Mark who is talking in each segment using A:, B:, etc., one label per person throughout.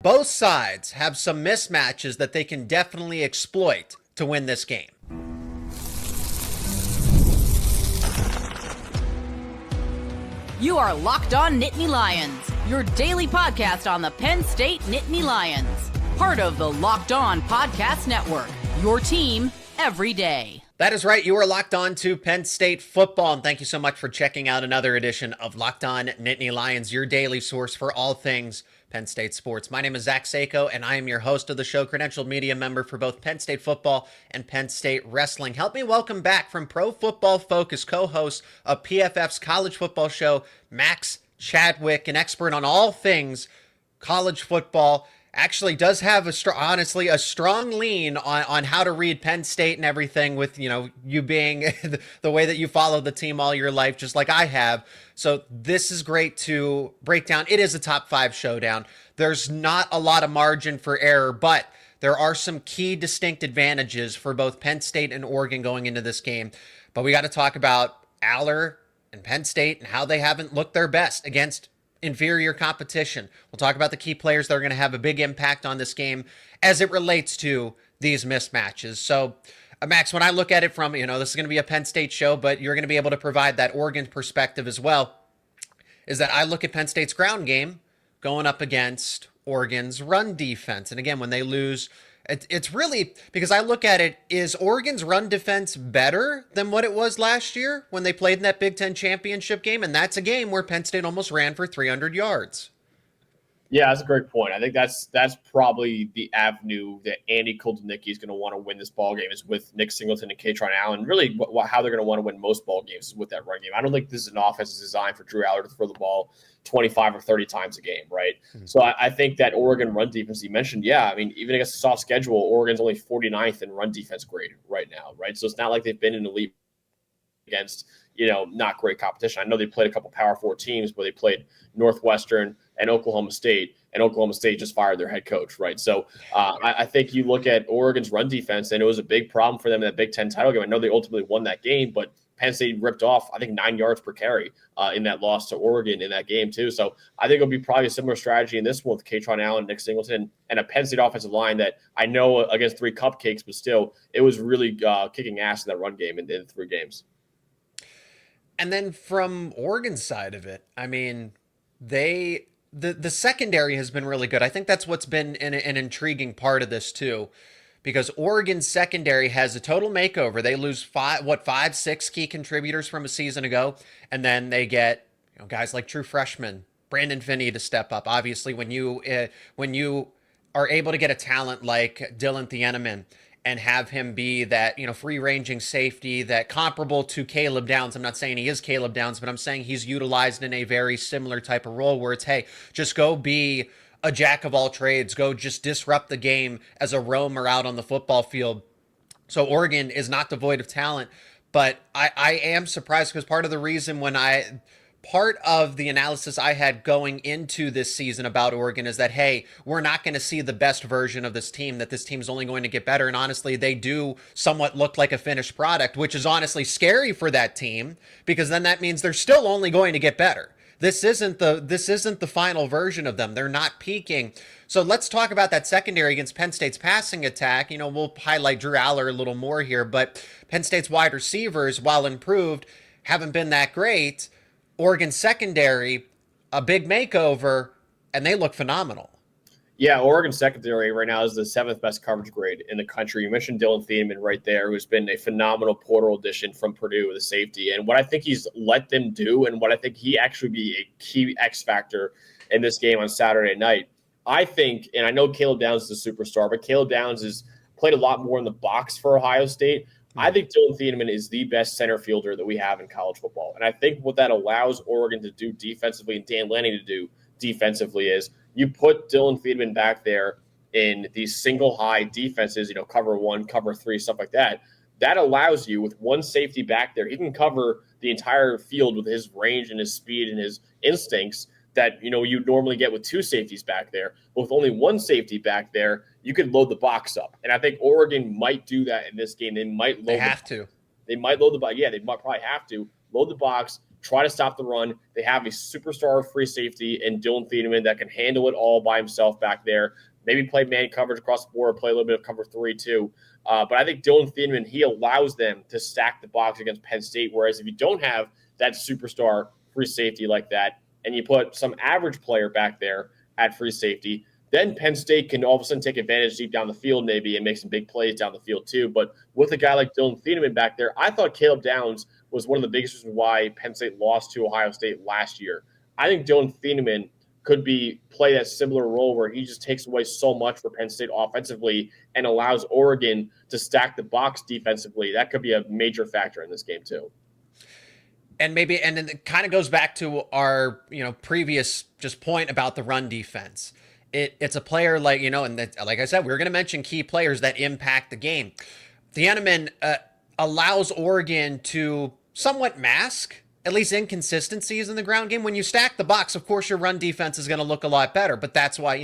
A: both sides have some mismatches that they can definitely exploit to win this game.
B: You are Locked On Nittany Lions, your daily podcast on the Penn State Nittany Lions. Part of the Locked On Podcast Network, your team every day.
A: That is right. You are locked on to Penn State football, and thank you so much for checking out another edition of Locked On Nittany Lions, your daily source for all things Penn State sports. My name is Seyko, and I am your host of the show, credentialed media member for both Penn State football and Penn State wrestling. Help me welcome back from Pro Football Focus, co-host of PFF's college football show, Max Chadwick, an expert on all things college football. Actually does have a strong lean on how to read Penn State and everything, with you being the way that you follow the team all your life, just like I have. So this is great to break down. It is a top 5 showdown. There's not a lot of margin for error, but there are some key distinct advantages for both Penn State and Oregon going into this game. But we got to talk about Allar and Penn State and how they haven't looked their best against inferior competition. We'll talk about the key players that are going to have a big impact on this game as it relates to these mismatches. So, Max, when I look at it from, this is going to be a Penn State show, but you're going to be able to provide that Oregon perspective as well, is that I look at Penn State's ground game going up against Oregon's run defense. And again, when they lose, it's really, because I look at it, is Oregon's run defense better than what it was last year when they played in that Big Ten championship game? And that's a game where Penn State almost ran for 300 yards.
C: Yeah, that's a great point. I think that's probably the avenue that Andy Koldenicki is going to want to win this ball game, is with Nick Singleton and Kaytron Allen. Really, how they're going to want to win most ball games is with that run game. I don't think this is an offense that's designed for Drew Allar to throw the ball 25 or 30 times a game, right? Mm-hmm. So I think that Oregon run defense you mentioned, even against a soft schedule, Oregon's only 49th in run defense grade right now, right? So it's not like they've been in the elite against, not great competition. I know they played a couple Power 4 teams, but they played Northwestern and Oklahoma State just fired their head coach, right? So I think you look at Oregon's run defense, and it was a big problem for them in that Big Ten title game. I know they ultimately won that game, but Penn State ripped off, I think, 9 yards per carry in that loss to Oregon in that game too. So I think it'll be probably a similar strategy in this one with Kaytron Allen, Nick Singleton, and a Penn State offensive line that I know against 3 cupcakes, but still it was really kicking ass in that run game in 3 games.
A: And then from Oregon's side of it, the secondary has been really good. I think that's what's been an intriguing part of this too, because Oregon's secondary has a total makeover. They lose 5, 6 key contributors from a season ago, and then they get guys like true freshmen Brandon Finney to step up. Obviously, when you are able to get a talent like Dylan Thieneman and have him be that, free-ranging safety that comparable to Caleb Downs. I'm not saying he is Caleb Downs, but I'm saying he's utilized in a very similar type of role where it's, hey, just go be a jack of all trades, go just disrupt the game as a roamer out on the football field. So Oregon is not devoid of talent, but I am surprised, because part of the analysis I had going into this season about Oregon is that, hey, we're not going to see the best version of this team, that this team's only going to get better. And honestly, they do somewhat look like a finished product, which is honestly scary for that team, because then that means they're still only going to get better. This isn't the final version of them. They're not peaking. So let's talk about that secondary against Penn State's passing attack. We'll highlight Drew Allar a little more here, but Penn State's wide receivers, while improved, haven't been that great. Oregon secondary, a big makeover, and they look phenomenal.
C: Yeah, Oregon secondary right now is the 7th best coverage grade in the country. You mentioned Dylan Thieneman right there, who's been a phenomenal portal addition from Purdue, the safety. And what I think he's let them do, and what I think he actually be a key X factor in this game on Saturday night, I think, and I know Caleb Downs is a superstar, but Caleb Downs has played a lot more in the box for Ohio State. I think Dylan Thieneman is the best center fielder that we have in college football. And I think what that allows Oregon to do defensively and Dan Lanning to do defensively is you put Dylan Thieneman back there in these single high defenses, cover 1, cover 3, stuff like that. That allows you, with one safety back there, he can cover the entire field with his range and his speed and his instincts that, you normally get with 2 safeties back there. But with only 1 safety back there, you can load the box up. And I think Oregon might do that in this game. They might load
A: They have to.
C: They might load the box. Yeah, they might probably have to load the box, try to stop the run. They have a superstar free safety in Dylan Thieneman that can handle it all by himself back there. Maybe play man coverage across the board, play a little bit of cover 3 too. But I think Dylan Thieneman, he allows them to stack the box against Penn State, whereas if you don't have that superstar free safety like that, and you put some average player back there at free safety, then Penn State can all of a sudden take advantage deep down the field maybe and make some big plays down the field too. But with a guy like Dylan Thieneman back there, I thought Caleb Downs was one of the biggest reasons why Penn State lost to Ohio State last year. I think Dylan Thieneman could play that similar role where he just takes away so much for Penn State offensively and allows Oregon to stack the box defensively. That could be a major factor in this game too.
A: And then it kind of goes back to our, previous just point about the run defense. It's a player like, and like I said, we're going to mention key players that impact the game. Thieneman allows Oregon to somewhat mask at least inconsistencies in the ground game. When you stack the box, of course, your run defense is going to look a lot better. But that's why,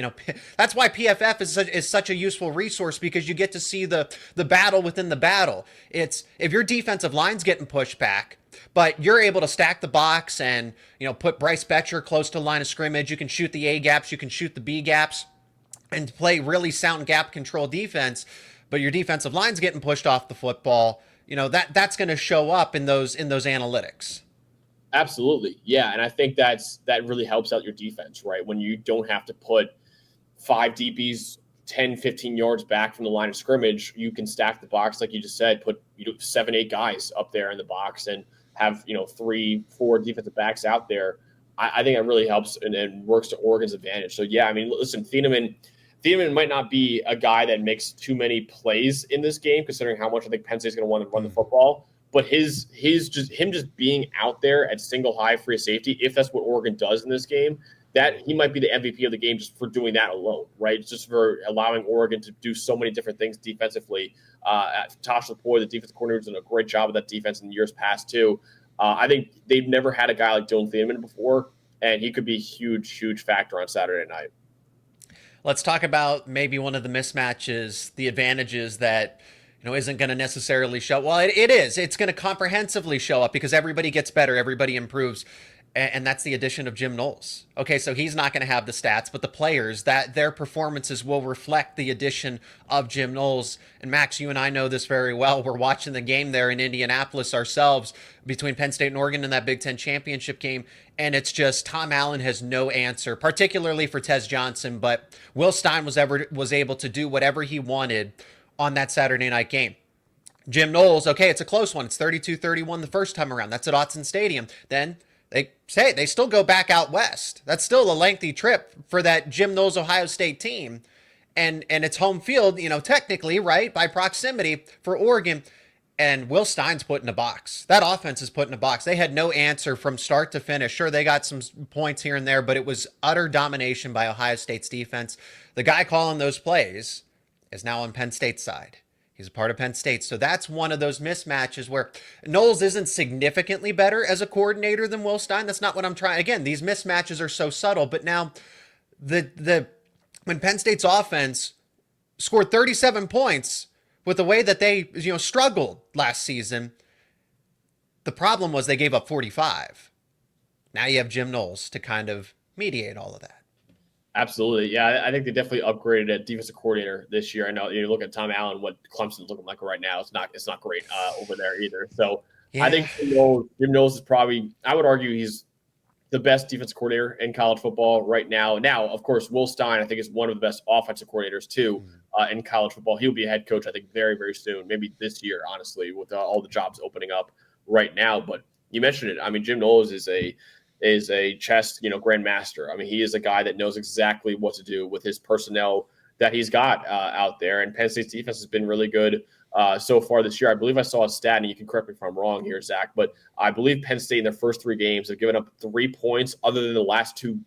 A: that's why PFF is such a useful resource, because you get to see the battle within the battle. It's if your defensive line's getting pushed back, but you're able to stack the box and, put Bryce Betcher close to the line of scrimmage. You can shoot the A gaps, you can shoot the B gaps, and play really sound gap control defense. But your defensive line's getting pushed off the football. That's going to show up in those analytics.
C: Absolutely. Yeah. And I think that really helps out your defense, right? When you don't have to put 5 DBs 10, 15 yards back from the line of scrimmage, you can stack the box, like you just said, put 7, 8 guys up there in the box and have 3, 4 defensive backs out there. I think that really helps and works to Oregon's advantage. So yeah, I mean, listen, Thieneman might not be a guy that makes too many plays in this game, considering how much I think Penn State's going to want to run the football. But him just being out there at single high free safety, if that's what Oregon does in this game, that he might be the MVP of the game just for doing that alone, right? Just for allowing Oregon to do so many different things defensively. Tosh Lapoy, the defensive coordinator, has done a great job of that defense in years past too. I think they've never had a guy like Dylan Thieneman before, and he could be a huge, huge factor on Saturday night.
A: Let's talk about maybe one of the mismatches, the advantages that isn't going to necessarily show. Well, it is. It's going to comprehensively show up because everybody gets better, everybody improves, and that's the addition of Jim Knowles. Okay, so he's not going to have the stats, but the players, that their performances will reflect the addition of Jim Knowles. And Max, you and I know this very well. We're watching the game there in Indianapolis ourselves between Penn State and Oregon in that Big Ten championship game, and it's just Tom Allen has no answer, particularly for Tez Johnson, but Will Stein was able to do whatever he wanted on that Saturday night game. Jim Knowles, okay, it's a close one. It's 32-31 the first time around. That's at Autzen Stadium. Then they still go back out west. That's still a lengthy trip for that Jim Knowles Ohio State team. And it's home field, technically, right, by proximity for Oregon. And Will Stein's put in a box. That offense is put in a box. They had no answer from start to finish. Sure, they got some points here and there, but it was utter domination by Ohio State's defense. The guy calling those plays is now on Penn State's side. He's a part of Penn State. So that's one of those mismatches where Knowles isn't significantly better as a coordinator than Will Stein. That's not what I'm trying. Again, these mismatches are so subtle, but now when Penn State's offense scored 37 points with the way that they struggled last season, the problem was they gave up 45. Now you have Jim Knowles to kind of mediate all of that.
C: Absolutely. Yeah, I think they definitely upgraded a defensive coordinator this year. I know you look at Tom Allen, what Clemson's looking like right now. It's not great over there either. So yeah. I think Jim Knowles is probably, I would argue he's the best defensive coordinator in college football right now. Now, of course, Will Stein, I think, is one of the best offensive coordinators too in college football. He'll be a head coach, I think, very, very soon, maybe this year, honestly, with all the jobs opening up right now. But you mentioned it. I mean, Jim Knowles is a chess, grandmaster. I mean, he is a guy that knows exactly what to do with his personnel that he's got out there. And Penn State's defense has been really good so far this year. I believe I saw a stat, and you can correct me if I'm wrong here, Zach, but I believe Penn State in their first 3 games have given up 3 points other than the last 2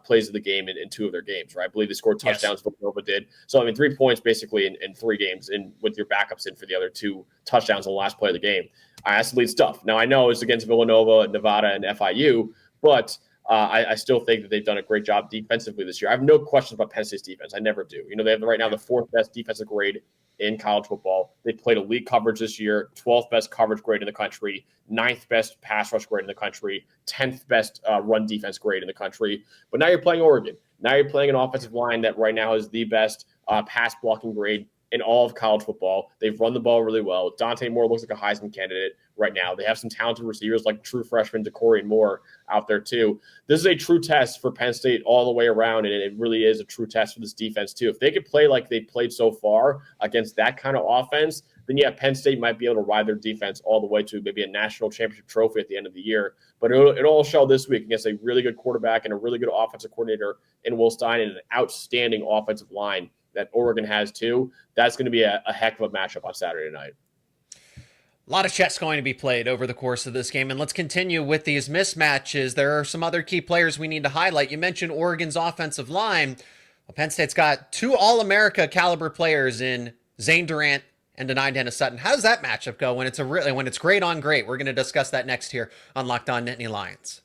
C: plays of the game in 2 of their games, right? I believe they scored touchdowns, yes. Villanova did. So, I mean, 3 points basically in 3 games with your backups in for the other 2 touchdowns on the last play of the game. That's elite stuff. Now, I know it's against Villanova, Nevada, and FIU, but I still think that they've done a great job defensively this year. I have no questions about Penn State's defense. I never do. They have right now the 4th best defensive grade in college football. They played elite coverage this year, 12th best coverage grade in the country, 9th best pass rush grade in the country, 10th best run defense grade in the country. But now you're playing Oregon. Now you're playing an offensive line that right now is the best pass blocking grade in all of college football. They've run the ball really well. Dante Moore looks like a Heisman candidate right now. They have some talented receivers like true freshman DeCorian Moore out there too. This is a true test for Penn State all the way around, and it really is a true test for this defense too. If they could play like they played so far against that kind of offense, then yeah, Penn State might be able to ride their defense all the way to maybe a national championship trophy at the end of the year. But it'll all show this week against a really good quarterback and a really good offensive coordinator in Will Stein and an outstanding offensive line that Oregon has too. That's going to be a heck of a matchup on Saturday night.
A: A lot of chess going to be played over the course of this game, and let's continue with these mismatches. There are some other key players we need to highlight. You mentioned Oregon's offensive line. Well, Penn State's got 2 All-America caliber players in Zane Durant and Dani Dennis-Sutton. How does that matchup go when it's great on great? We're going to discuss that next here on Locked On Nittany Lions.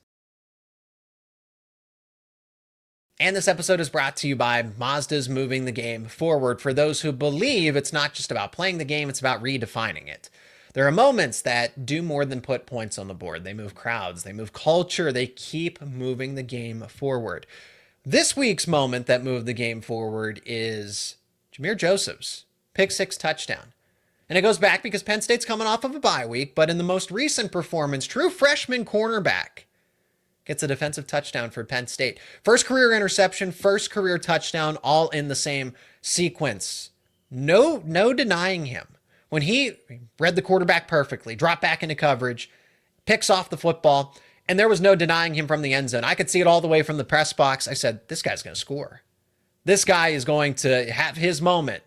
A: And this episode is brought to you by Mazda's moving the game forward. For those who believe it's not just about playing the game, it's about redefining it. There are moments that do more than put points on the board. They move crowds, they move culture, they keep moving the game forward. This week's moment that moved the game forward is Jameer Joseph's pick 6 touchdown. And it goes back because Penn State's coming off of a bye week, but in the most recent performance, true freshman cornerback gets a defensive touchdown for Penn State. First career interception, first career touchdown, all in the same sequence. No denying him. When he read the quarterback perfectly, dropped back into coverage, picks off the football, and there was no denying him from the end zone. I could see it all the way from the press box. I said, this guy's going to score. This guy is going to have his moment.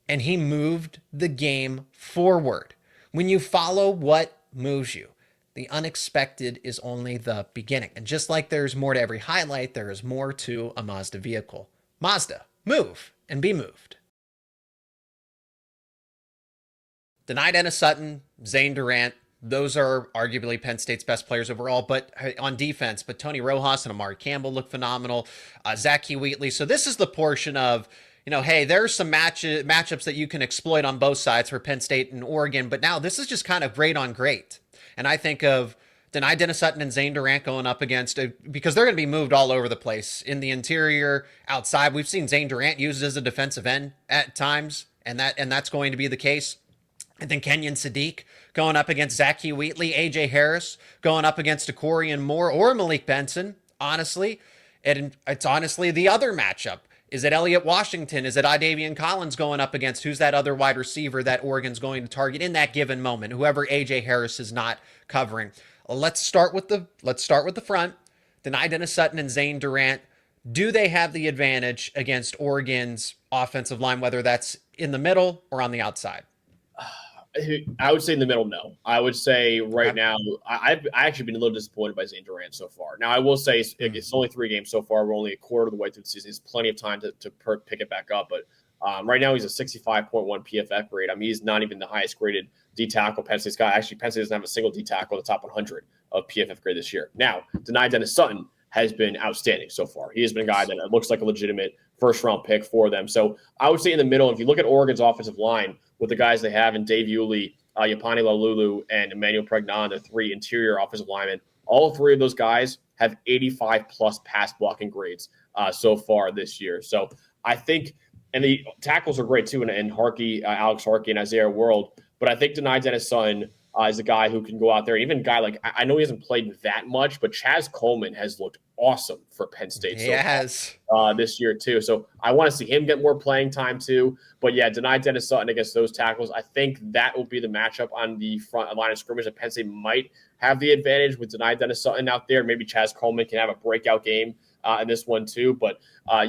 A: And he moved the game forward. When you follow what moves you, the unexpected is only the beginning. And just like there's more to every highlight, there is more to a Mazda vehicle. Mazda, move and be moved. Dani Dennis-Sutton, Zane Durant, those are arguably Penn State's best players overall, but on defense. But Tony Rojas and Amari Campbell look phenomenal. Zakee Wheatley. So this is the portion of, hey, there's some matchups that you can exploit on both sides for Penn State and Oregon. But now this is just kind of great on great. And I think of Dani Dennis-Sutton and Zane Durant going up against, because they're going to be moved all over the place in the interior, outside. We've seen Zane Durant used as a defensive end at times, and that's going to be the case. I think Kenyon Sadiq going up against Zakee Wheatley, A.J. Harris going up against DeCorian Moore or Malik Benson. Honestly, it's honestly the other matchup. Is it Elliott Washington? Is it Idavian Collins going up against who's that other wide receiver that Oregon's going to target in that given moment? Whoever A.J. Harris is not covering. Let's start with the front. Dani Dennis-Sutton and Zane Durant. Do they have the advantage against Oregon's offensive line, whether that's in the middle or on the outside?
C: I would say in the middle, no. I would say right now, I've actually been a little disappointed by Zane Durant so far. Now, I will say it's only 3 games so far. We're only a quarter of the way through the season. There's plenty of time to pick it back up. But right now, he's a 65.1 PFF grade. I mean, he's not even the highest graded D tackle Penn State's got. Actually, Penn State doesn't have a single D tackle in the top 100 of PFF grade this year. Now, Dani Dennis-Sutton has been outstanding so far. He has been a guy that looks like a legitimate first-round pick for them. So I would say in the middle, if you look at Oregon's offensive line with the guys they have in Dave Yulee, Yapani Lalulu, and Emmanuel Pregnon, the 3 interior offensive linemen, all 3 of those guys have 85-plus pass blocking grades so far this year. So I think – and the tackles are great too, and Harkey, Alex Harkey and Isaiah World. But I think Dani Dennis-Sutton is a guy who can go out there. Even a guy like – I know he hasn't played that much, but Chaz Coleman has looked awesome for Penn State this year too. So I want to see him get more playing time too. But yeah, Dani Dennis-Sutton against those tackles, I think that will be the matchup on the front line of scrimmage that Penn State might have the advantage with Dani Dennis-Sutton out there. Maybe Chaz Coleman can have a breakout game in this one too. But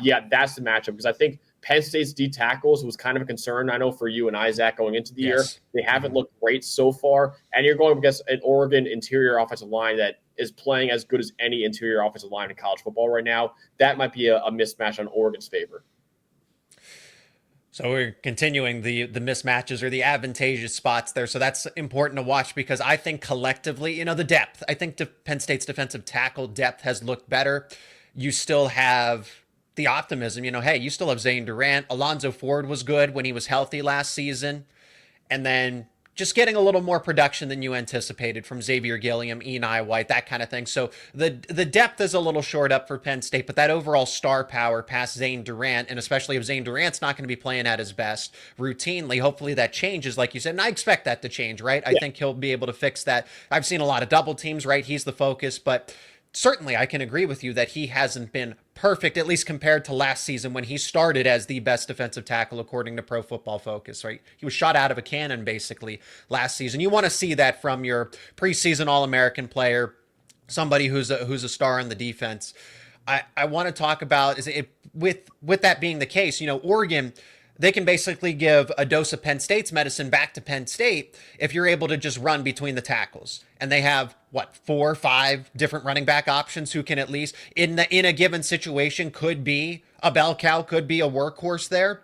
C: yeah, that's the matchup because I think Penn State's D tackles was kind of a concern, I know, for you and Isaac going into the year. They haven't looked great so far. And you're going against an Oregon interior offensive line that is playing as good as any interior offensive line in college football right now. That might be a mismatch on Oregon's favor.
A: So we're continuing the mismatches or the advantageous spots there. So that's important to watch because I think collectively, the depth. I think Penn State's defensive tackle depth has looked better. You still have the optimism. Hey, you still have Zane Durant. Alonzo Ford was good when he was healthy last season. And then just getting a little more production than you anticipated from Xavier Gilliam, Eni White, that kind of thing. So the depth is a little short up for Penn State, but that overall star power past Zane Durant, and especially if Zane Durant's not going to be playing at his best routinely, hopefully that changes, like you said. And I expect that to change, right? I think he'll be able to fix that. I've seen a lot of double teams, right? He's the focus, but certainly I can agree with you that he hasn't been perfect, at least compared to last season when he started as the best defensive tackle according to Pro Football Focus, right? He was shot out of a cannon basically last season. You want to see that from your preseason All-American player, somebody who's a star in the defense. I want to talk about with that being the case, Oregon, they can basically give a dose of Penn State's medicine back to Penn State if you're able to just run between the tackles. And they have, 4 or 5 different running back options who can at least, in a given situation, could be a bell cow, could be a workhorse there.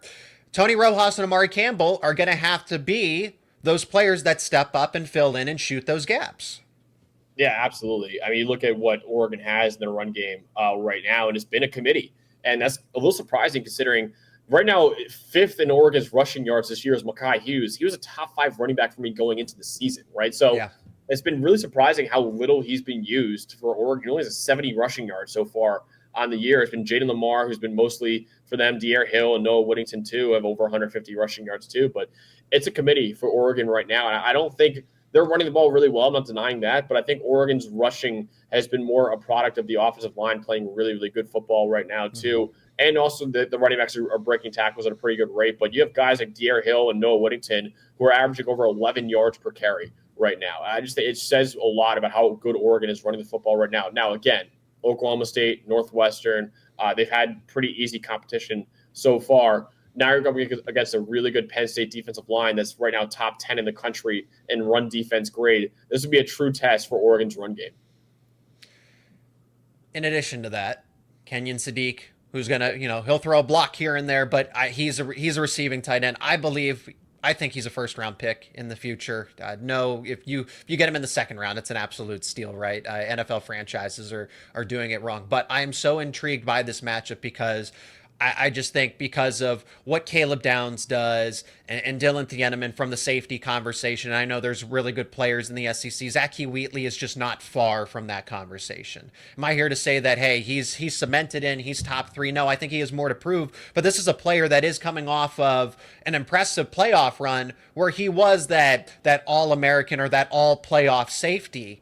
A: Tony Rojas and Amari Campbell are going to have to be those players that step up and fill in and shoot those gaps.
C: Yeah, absolutely. I mean, you look at what Oregon has in their run game right now, and it's been a committee. And that's a little surprising considering – right now, 5th in Oregon's rushing yards this year is Makai Hughes. He was a top 5 running back for me going into the season, right? So It's been really surprising how little he's been used for Oregon. He only has a 70 rushing yards so far on the year. It's been Jaden Lamar, who's been mostly for them, De'Aaron Hill and Noah Whittington, too, have over 150 rushing yards, too. But it's a committee for Oregon right now. And I don't think they're running the ball really well. I'm not denying that. But I think Oregon's rushing has been more a product of the offensive line playing really, really good football right now, too. Mm-hmm. And also the running backs are breaking tackles at a pretty good rate. But you have guys like De'Aaron Hill and Noah Whittington who are averaging over 11 yards per carry right now. I just think it says a lot about how good Oregon is running the football right now. Now, again, Oklahoma State, Northwestern, they've had pretty easy competition so far. Now you're going against a really good Penn State defensive line that's right now top 10 in the country in run defense grade. This would be a true test for Oregon's run game.
A: In addition to that, Kenyon Sadiq, who's going to, he'll throw a block here and there, but he's a receiving tight end. I think he's a first-round pick in the future. No, if you get him in the second round, it's an absolute steal, right? NFL franchises are doing it wrong. But I'm so intrigued by this matchup because I just think because of what Caleb Downs does and Dylan Thieneman from the safety conversation. I know there's really good players in the SEC. Zakee Wheatley is just not far from that conversation. Am I here to say that, hey, he's cemented in, he's top 3? No, I think he has more to prove. But this is a player that is coming off of an impressive playoff run where he was that All-American or that all-playoff safety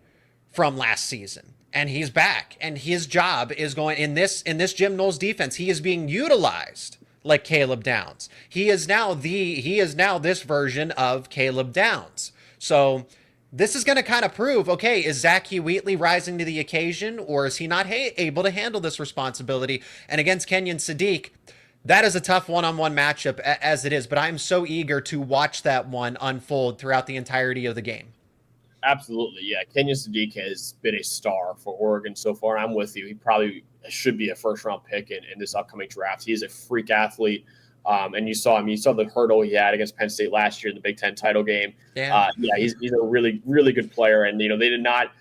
A: from last season. And he's back, and his job is going in this Jim Knowles defense. He is being utilized like Caleb Downs. He is now this version of Caleb Downs. So this is going to kind of prove, okay, is Zakee Wheatley rising to the occasion, or is he not able to handle this responsibility? And against Kenyon Sadiq, that is a tough one-on-one matchup as it is. But I'm so eager to watch that one unfold throughout the entirety of the game.
C: Absolutely, yeah. Kenyon Sadiq has been a star for Oregon so far. I'm with you. He probably should be a first-round pick in this upcoming draft. He is a freak athlete, and you saw him. You saw the hurdle he had against Penn State last year in the Big Ten title game. He's a really, really good player, and they did not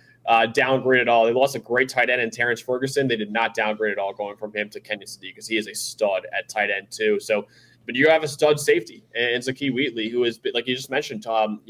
C: downgrade at all. They lost a great tight end in Terrence Ferguson. They did not downgrade at all going from him to Kenyon Sadiq because he is a stud at tight end too. So, but you have a stud safety, and Zakee Wheatley, who is, like you just mentioned, Tom.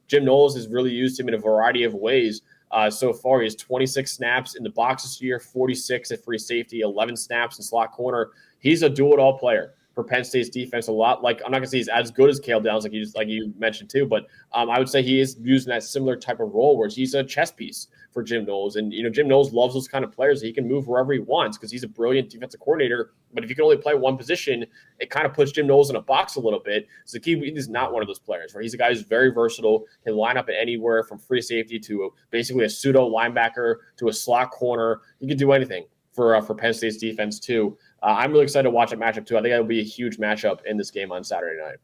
C: Jim Knowles has really used him in a variety of ways so far. He has 26 snaps in the box this year, 46 at free safety, 11 snaps in slot corner. He's a do-it-all player for Penn State's defense. A lot like, I'm not gonna say he's as good as Caleb Downs, like you mentioned too, but I would say he is using that similar type of role where he's a chess piece for Jim Knowles. And Jim Knowles loves those kind of players. He can move wherever he wants because he's a brilliant defensive coordinator. But if you can only play one position, it kind of puts Jim Knowles in a box a little bit. Zakee Wheatley is not one of those players, right? He's a guy who's very versatile, can line up at anywhere from free safety to basically a pseudo linebacker to a slot corner. He can do anything for Penn State's defense too. I'm really excited to watch that matchup too. I think that will be a huge matchup in this game on Saturday night.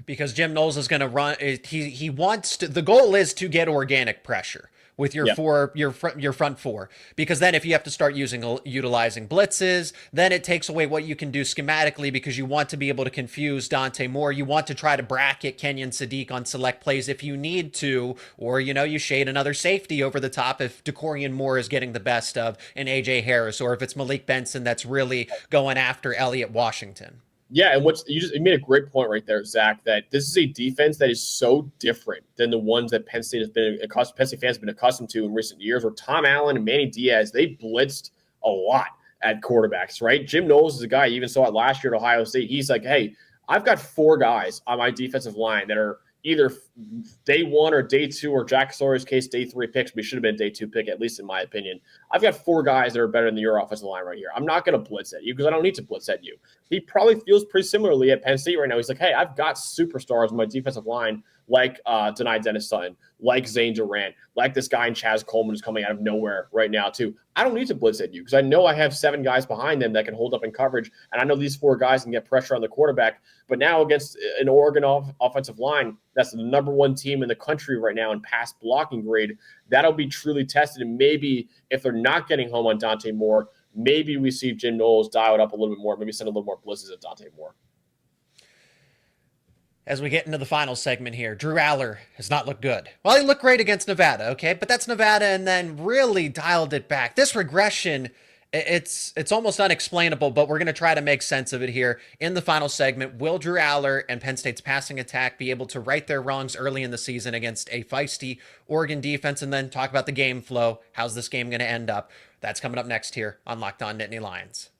C: Because
A: Jim Knowles is going to run. He wants to. The goal is to get organic pressure. with your your front four, because then if you have to start utilizing blitzes, then it takes away what you can do schematically, because you want to be able to confuse Dante Moore. You want to try to bracket Kenyon Sadiq on select plays if you need to, or you shade another safety over the top if DeCorian Moore is getting the best of an AJ Harris, or if it's Malik Benson that's really going after Elliott Washington.
C: Yeah, and you made a great point right there, Zach, that this is a defense that is so different than the ones that Penn State fans have been accustomed to in recent years, where Tom Allen and Manny Diaz, they blitzed a lot at quarterbacks, right? Jim Knowles is a guy, you even saw it last year at Ohio State. He's like, hey, I've got 4 guys on my defensive line that are either day 1 or day 2, or Jack Sawyer's case, day 3 picks. We should have been day 2 pick, at least in my opinion. I've got 4 guys that are better than your offensive line right here. I'm not going to blitz at you because I don't need to blitz at you. He probably feels pretty similarly at Penn State right now. He's like, hey, I've got superstars on my defensive line like Dennis-Sutton, like Zane Durant, like this guy in Chaz Coleman who's coming out of nowhere right now too. I don't need to blitz at you because I know I have 7 guys behind them that can hold up in coverage, and I know these 4 guys can get pressure on the quarterback. But now against an Oregon offensive line that's the number 1 team in the country right now in pass blocking grade, that'll be truly tested. And maybe if they're not getting home on Dante Moore, maybe we see Jim Knowles dial it up a little bit more, maybe send a little more blitzes at Dante Moore.
A: As we get into the final segment here, Drew Allar has not looked good. Well, he looked great against Nevada, okay? But that's Nevada, and then really dialed it back. This regression, it's almost unexplainable, but we're going to try to make sense of it here in the final segment. Will Drew Allar and Penn State's passing attack be able to right their wrongs early in the season against a feisty Oregon defense, and then talk about the game flow? How's this game going to end up? That's coming up next here on Locked On Nittany Lions.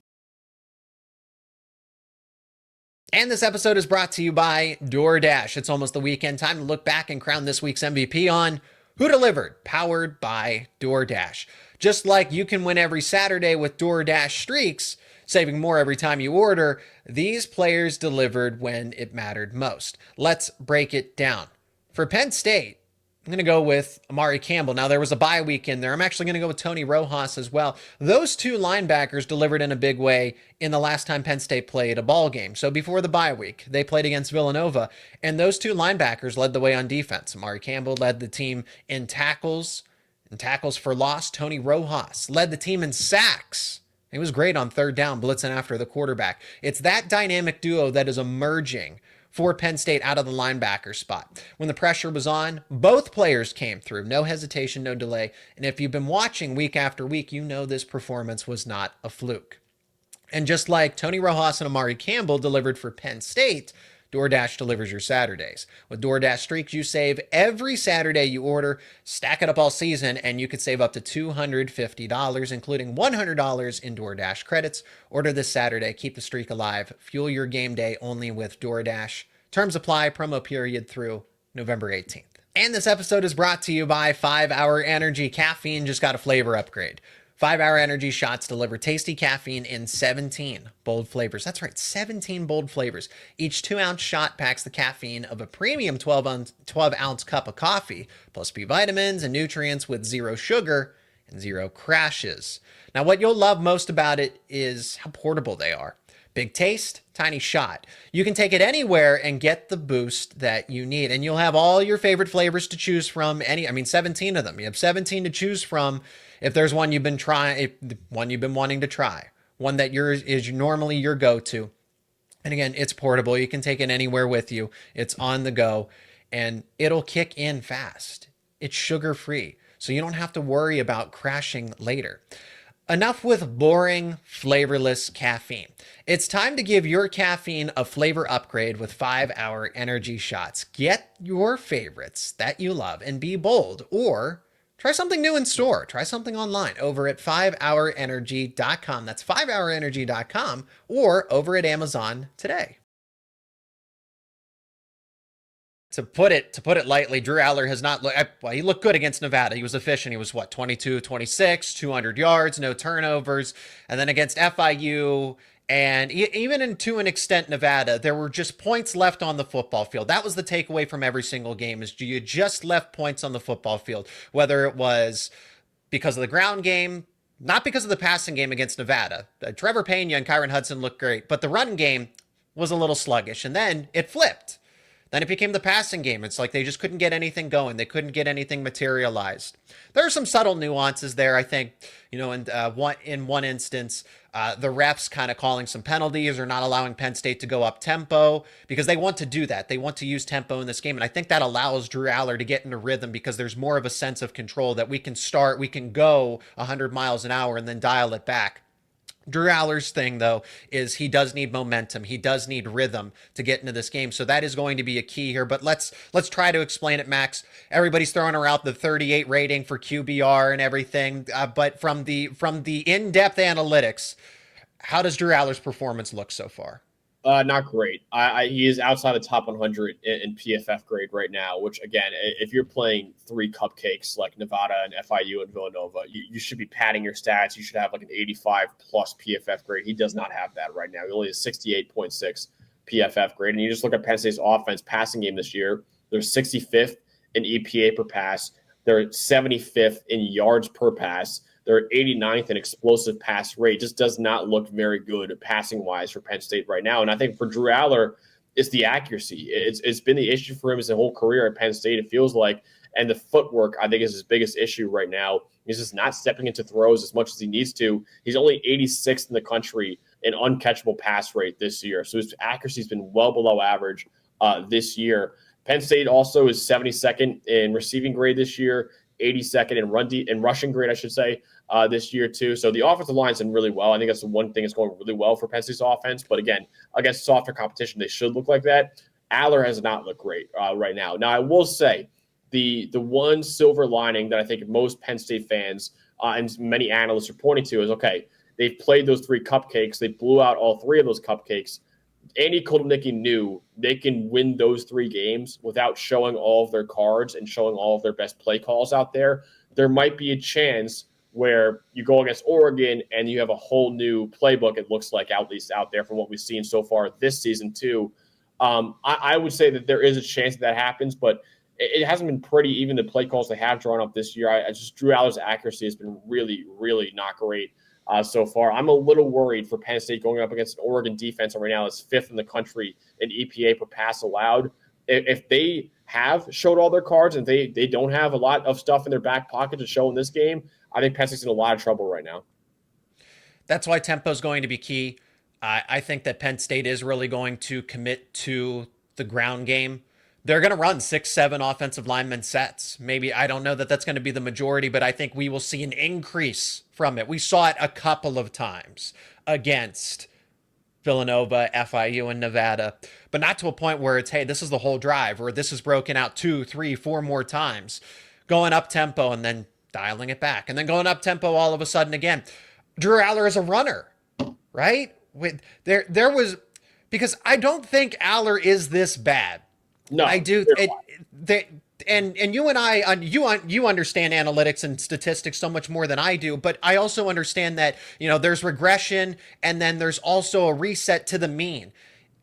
A: And this episode is brought to you by DoorDash. It's almost the weekend. Time to look back and crown this week's MVP on Who Delivered, powered by DoorDash. Just like you can win every Saturday with DoorDash Streaks, saving more every time you order, these players delivered when it mattered most. Let's break it down. For Penn State, I'm going to go with Amari Campbell. Now, there was a bye week in there. I'm actually going to go with Tony Rojas as well. Those 2 linebackers delivered in a big way in the last time Penn State played a ball game. So before the bye week, they played against Villanova, and those 2 linebackers led the way on defense. Amari Campbell led the team in tackles for loss. Tony Rojas led the team in sacks. He was great on 3rd down, blitzing after the quarterback. It's that dynamic duo that is emerging for Penn State out of the linebacker spot. When the pressure was on, both players came through. No hesitation, no delay. And if you've been watching week after week, you know this performance was not a fluke. And just like Tony Rojas and Amari Campbell delivered for Penn State, DoorDash delivers your Saturdays. With DoorDash Streaks, you save every Saturday you order, stack it up all season, and you could save up to $250, including $100 in DoorDash credits. Order this Saturday. Keep the streak alive. Fuel your game day only with DoorDash. Terms apply. Promo period through November 18th. And this episode is brought to you by 5 Hour Energy. Caffeine just got a flavor upgrade. 5 Hour Energy shots deliver tasty caffeine in 17 bold flavors. That's right, 17 bold flavors. Each 2-ounce shot packs the caffeine of a premium 12-ounce cup of coffee, plus B vitamins and nutrients with 0 sugar and 0 crashes. Now, what you'll love most about it is how portable they are. Big taste, tiny shot. You can take it anywhere and get the boost that you need. And you'll have all your favorite flavors to choose from. 17 of them. You have 17 to choose from. If there's one you've been wanting to try, one that is normally your go-to. And again, it's portable. You can take it anywhere with you. It's on the go, and it'll kick in fast. It's sugar-free, so you don't have to worry about crashing later. Enough with boring, flavorless caffeine. It's time to give your caffeine a flavor upgrade with 5 Hour Energy shots. Get your favorites that you love and be bold, or try something new in store. Try something online over at 5hourenergy.com. That's 5hourenergy.com, or over at Amazon today. To put it lightly, Drew Allar has not looked, well, he looked good against Nevada. He was efficient. He was 22, 26, 200 yards, no turnovers. And then against FIU, and even to an extent Nevada, there were just points left on the football field. That was the takeaway from every single game, is you just left points on the football field, whether it was because of the ground game, not because of the passing game against Nevada. Trevor Pena and Kyron Hudson looked great, but the run game was a little sluggish, and then it flipped. Then it became the passing game. It's like they just couldn't get anything going. They couldn't get anything materialized. There are some subtle nuances there, I think. In one instance, the refs kind of calling some penalties or not allowing Penn State to go up tempo because they want to do that. They want to use tempo in this game. And I think that allows Drew Allar to get into rhythm because there's more of a sense of control that we can go 100 miles an hour and then dial it back. Drew Allar's thing, though, is he does need momentum. He does need rhythm to get into this game. So that is going to be a key here. But let's try to explain it, Max. Everybody's throwing around the 38 rating for QBR and everything. But from the in-depth analytics, how does Drew Allar's performance look so far?
C: Not great. He is outside the top 100 in PFF grade right now, which, again, if you're playing three cupcakes like Nevada and FIU and Villanova, you should be padding your stats. You should have like an 85-plus PFF grade. He does not have that right now. He only has 68.6 PFF grade. And you just look at Penn State's offense passing game this year. They're 65th in EPA per pass. They're 75th in yards per pass. They're 89th in explosive pass rate. Just does not look very good passing-wise for Penn State right now. And I think for Drew Allar, it's the accuracy. It's been the issue for him his whole career at Penn State, it feels like. And the footwork, I think, is his biggest issue right now. He's just not stepping into throws as much as he needs to. He's only 86th in the country in uncatchable pass rate this year. So his accuracy has been well below average this year. Penn State also is 72nd in receiving grade this year, 82nd in rushing grade, I should say, this year too. So the offensive line's done really well. I think that's the one thing that's going really well for Penn State's offense. But again, against softer competition, they should look like that. Allar has not looked great right now. Now, I will say the one silver lining that I think most Penn State fans and many analysts are pointing to is, okay, they've played those three cupcakes. They blew out all three of those cupcakes. Andy Kotelnicki knew they can win those three games without showing all of their cards and showing all of their best play calls out there. There might be a chance where you go against Oregon and you have a whole new playbook, it looks like, at least out there from what we've seen so far this season too. I would say that there is a chance that happens, but it hasn't been pretty, even the play calls they have drawn up this year. I just Drew Allar's accuracy has been really, really not great so far. I'm a little worried for Penn State going up against an Oregon defense right now that's fifth in the country in EPA per pass allowed. If they have showed all their cards and they don't have a lot of stuff in their back pocket to show in this game, I think Penn State's in a lot of trouble right now.
A: That's why tempo is going to be key. I think that Penn State is really going to commit to the ground game. They're going to run 6-7 offensive lineman sets. Maybe, I don't know that that's going to be the majority, but I think we will see an increase from it. We saw it a couple of times against Villanova, FIU, and Nevada, but not to a point where it's, hey, this is the whole drive, or this is broken out 2, 3, 4 more times, going up tempo and then dialing it back, and then going up tempo all of a sudden again. Drew Allar is a runner, right? There was, because I don't think Allar is this bad.
C: No,
A: I do. And you and I, you understand analytics and statistics so much more than I do, but I also understand that, there's regression and then there's also a reset to the mean.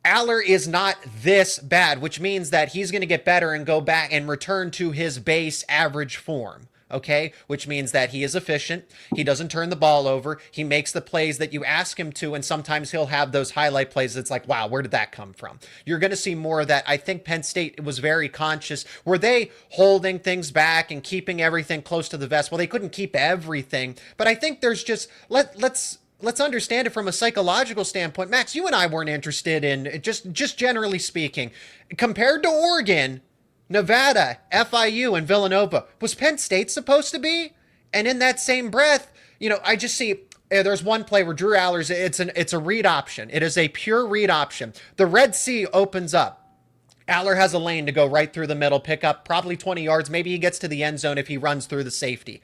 A: Allar is not this bad, which means that he's going to get better and go back and return to his base average form. Okay, which means that he is efficient. He doesn't turn the ball over. He makes the plays that you ask him to, and sometimes he'll have those highlight plays that's like, wow, where did that come from? You're going to see more of that. I think Penn State was very conscious. Were they holding things back and keeping everything close to the vest? Well, they couldn't keep everything, but I think there's just, let's understand it from a psychological standpoint. Max, you and I weren't interested in, just generally speaking, compared to Oregon, Nevada, FIU, and Villanova, was Penn State supposed to be? And in that same breath, I just see there's one play where Drew Allar's, it's a read option. It is a pure read option. The Red Sea opens up. Allar has a lane to go right through the middle, pick up probably 20 yards. Maybe he gets to the end zone if he runs through the safety.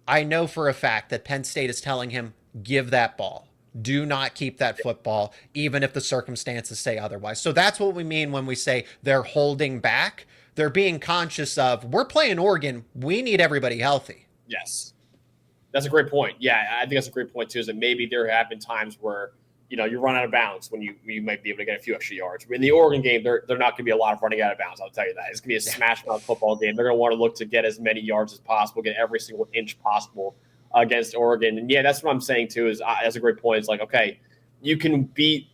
A: I know for a fact that Penn State is telling him, give that ball. Do not keep that football, even if the circumstances say otherwise. So that's what we mean when we say they're holding back. They're being conscious of, we're playing Oregon. We need everybody healthy.
C: Yes. That's a great point. Yeah, I think that's a great point, too, is that maybe there have been times where, you run out of bounds when you might be able to get a few extra yards. In the Oregon game, they're not going to be a lot of running out of bounds, I'll tell you that. It's going to be a smash-mouth football game. They're going to want to look to get as many yards as possible, get every single inch possible against Oregon. And, yeah, that's what I'm saying, too, is that's a great point. It's like, okay, you can beat,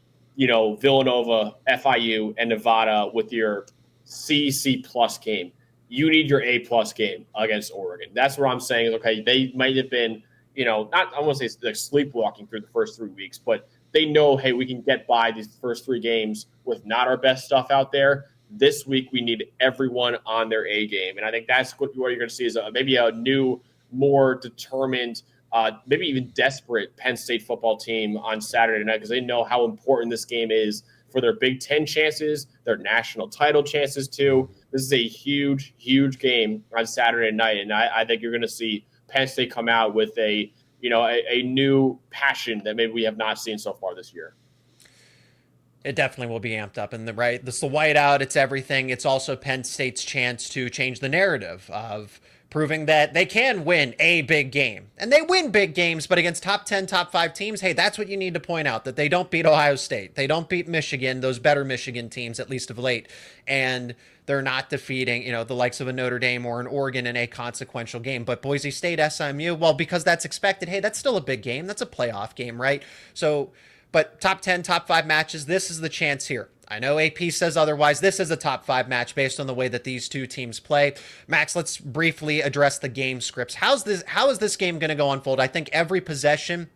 C: Villanova, FIU, and Nevada with your C plus game. You need your A plus game against Oregon. That's where I'm saying is, okay, they might have been, not, I won't say like sleepwalking through the first 3 weeks, but they know, hey, we can get by these first 3 games with not our best stuff out there. This week, we need everyone on their A game. And I think that's what you're going to see is maybe a new, more determined, maybe even desperate Penn State football team on Saturday night because they know how important this game is for their Big Ten chances, their national title chances too. This is a huge, huge game on Saturday night. And I think you're going to see Penn State come out with a new passion that maybe we have not seen so far this year.
A: It definitely will be amped up. And this is the whiteout. It's everything. It's also Penn State's chance to change the narrative of proving that they can win a big game. And they win big games, but against top 10, top 5 teams, hey, that's what you need to point out, that they don't beat Ohio State. They don't beat Michigan, those better Michigan teams, at least of late. And they're not defeating, the likes of a Notre Dame or an Oregon in a consequential game. But Boise State, SMU, well, because that's expected, hey, that's still a big game. That's a playoff game, right? So, but top 10, top 5 matches, this is the chance here. I know AP says otherwise. This is a top 5 match based on the way that these two teams play. Max, let's briefly address the game scripts. How is this game going to go unfold? I think every possession,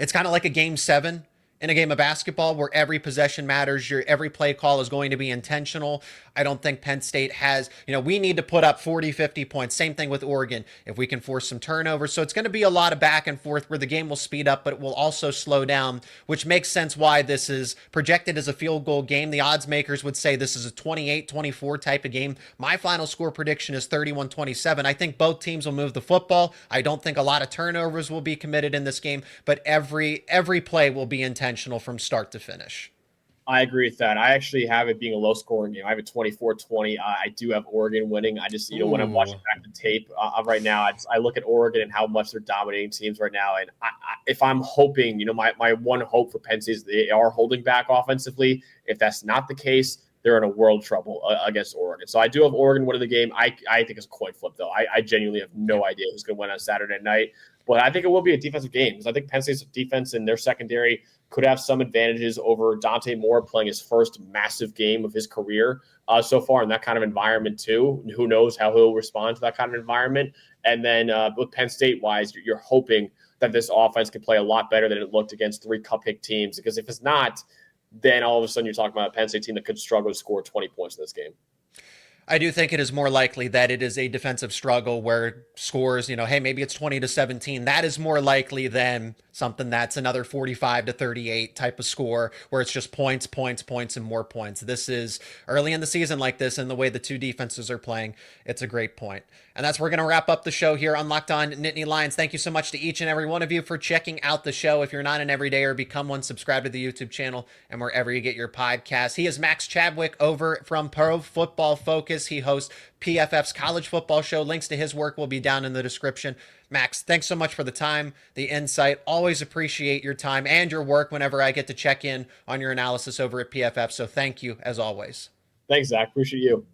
A: it's kind of like a game 7 in a game of basketball where every possession matters. Every play call is going to be intentional. I don't think Penn State has, we need to put up 40, 50 points. Same thing with Oregon if we can force some turnovers. So it's going to be a lot of back and forth where the game will speed up, but it will also slow down, which makes sense why this is projected as a field goal game. The odds makers would say this is a 28-24 type of game. My final score prediction is 31-27. I think both teams will move the football. I don't think a lot of turnovers will be committed in this game, but every play will be intentional from start to finish.
C: I agree with that. I actually have it being a low-scoring game. I have it 24-20. I do have Oregon winning. I just, when I'm watching back the tape right now, I look at Oregon and how much they're dominating teams right now. And if I'm hoping, my one hope for Penn State is they are holding back offensively. If that's not the case, they're in a world trouble against Oregon. So I do have Oregon winning the game. I think it's a coin flip, though. I genuinely have no idea who's going to win on Saturday night. But I think it will be a defensive game because I think Penn State's defense and their secondary could have some advantages over Dante Moore playing his first massive game of his career so far in that kind of environment too. Who knows how he'll respond to that kind of environment. And then with Penn State-wise, you're hoping that this offense can play a lot better than it looked against 3 cupcake teams. Because if it's not, then all of a sudden you're talking about a Penn State team that could struggle to score 20 points in this game.
A: I do think it is more likely that it is a defensive struggle where scores, hey, maybe it's 20-17. That is more likely than something that's another 45-38 type of score where it's just points, and more points. This is early in the season like this, and the way the two defenses are playing, it's a great point. And that's where we're going to wrap up the show here on Locked On Nittany Lions. Thank you so much to each and every one of you for checking out the show. If you're not an everydayer, become one, subscribe to the YouTube channel and wherever you get your podcasts. He is Max Chadwick over from Pro Football Focus. He hosts PFF's college football show. Links to his work will be down in the description. Max, thanks so much for the time, the insight. Always appreciate your time and your work whenever I get to check in on your analysis over at PFF. So thank you as always.
C: Thanks, Zach. Appreciate you.